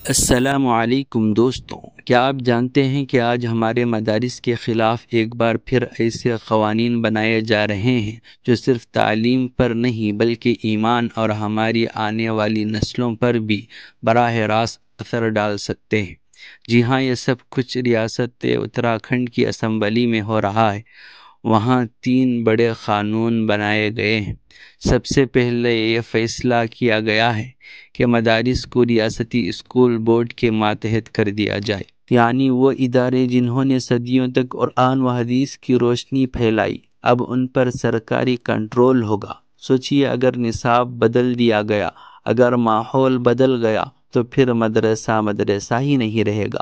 السلام علیکم دوستوں، کیا آپ جانتے ہیں کہ آج ہمارے مدارس کے خلاف ایک بار پھر ایسے قوانین بنائے جا رہے ہیں جو صرف تعلیم پر نہیں بلکہ ایمان اور ہماری آنے والی نسلوں پر بھی براہ راست اثر ڈال سکتے ہیں۔ جی ہاں، یہ سب کچھ ریاست اتراکھنڈ کی اسمبلی میں ہو رہا ہے۔ وہاں 3 بڑے قانون بنائے گئے ہیں۔ سب سے پہلے یہ فیصلہ کیا گیا ہے کہ مدارس کو ریاستی اسکول بورڈ کے ماتحت کر دیا جائے، یعنی وہ ادارے جنہوں نے صدیوں تک قرآن و حدیث کی روشنی پھیلائی، اب ان پر سرکاری کنٹرول ہوگا۔ سوچیے، اگر نصاب بدل دیا گیا، اگر ماحول بدل گیا تو پھر مدرسہ مدرسہ ہی نہیں رہے گا۔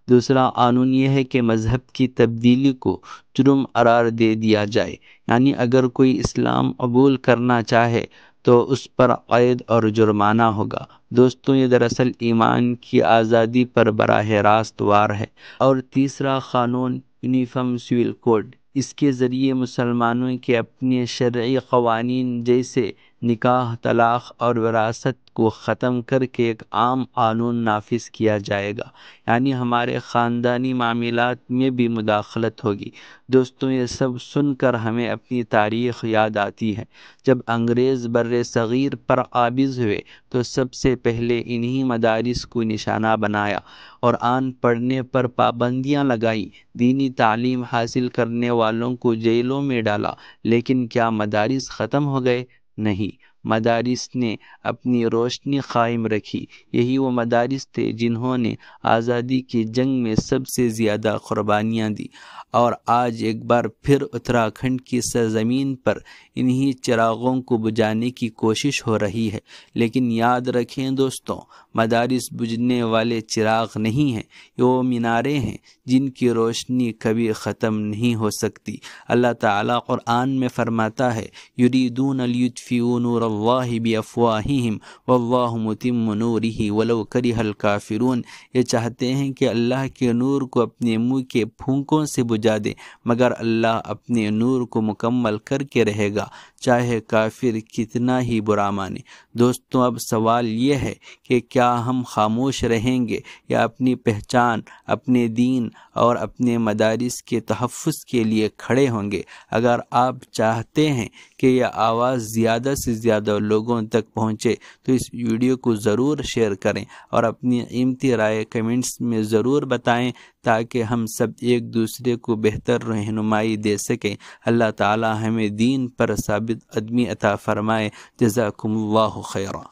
دوسرا قانون یہ ہے کہ مذہب کی تبدیلی کو جرم قرار دے دیا جائے، یعنی اگر کوئی اسلام قبول کرنا چاہے تو اس پر قید اور جرمانہ ہوگا۔ دوستوں، یہ دراصل ایمان کی آزادی پر براہ راست وار ہے۔ اور تیسرا قانون یونیفارم سول کوڈ، اس کے ذریعے مسلمانوں کے اپنے شرعی قوانین جیسے نکاح، طلاق اور وراثت کو ختم کر کے ایک عام قانون نافذ کیا جائے گا، یعنی ہمارے خاندانی معاملات میں بھی مداخلت ہوگی۔ دوستوں، یہ سب سن کر ہمیں اپنی تاریخ یاد آتی ہے۔ جب انگریز بر صغیر پر قابض ہوئے تو سب سے پہلے انہی مدارس کو نشانہ بنایا، قرآن پڑھنے پر پابندیاں لگائیں، دینی تعلیم حاصل کرنے والوں کو جیلوں میں ڈالا۔ لیکن کیا مدارس ختم ہو گئے؟ نہیں، مدارس نے اپنی روشنی قائم رکھی۔ یہی وہ مدارس تھے جنہوں نے آزادی کی جنگ میں سب سے زیادہ قربانیاں دی، اور آج ایک بار پھر اتراکھنڈ کی سرزمین پر انہی چراغوں کو بجھانے کی کوشش ہو رہی ہے۔ لیکن یاد رکھیں دوستوں، مدارس بجھنے والے چراغ نہیں ہیں، یہ وہ میناریں ہیں جن کی روشنی کبھی ختم نہیں ہو سکتی۔ اللہ تعالیٰ قرآن میں فرماتا ہے، یریدون لیطفئوا نور اللہ بافواہہم واللہ متم نورہ ولو کرہ الکافرون۔ یہ چاہتے ہیں کہ اللہ کے نور کو اپنے منہ کے پھونکوں سے بجھا دے، مگر اللہ اپنے نور کو مکمل کر کے رہے گا، چاہے کافر کتنا ہی برا مانے۔ دوستوں، اب سوال یہ ہے کہ کیا ہم خاموش رہیں گے یا اپنی پہچان، اپنے دین اور اپنے مدارس کے تحفظ کے لیے کھڑے ہوں گے؟ اگر آپ چاہتے ہیں کہ یہ آواز زیادہ سے زیادہ لوگوں تک پہنچے تو اس ویڈیو کو ضرور شیئر کریں اور اپنی قیمتی رائے کمنٹس میں ضرور بتائیں، تاکہ ہم سب ایک دوسرے کو بہتر رہنمائی دے سکیں۔ اللہ تعالی ہمیں دین پر ثابت قدمی عطا فرمائے۔ جزاکم اللہ خیرا۔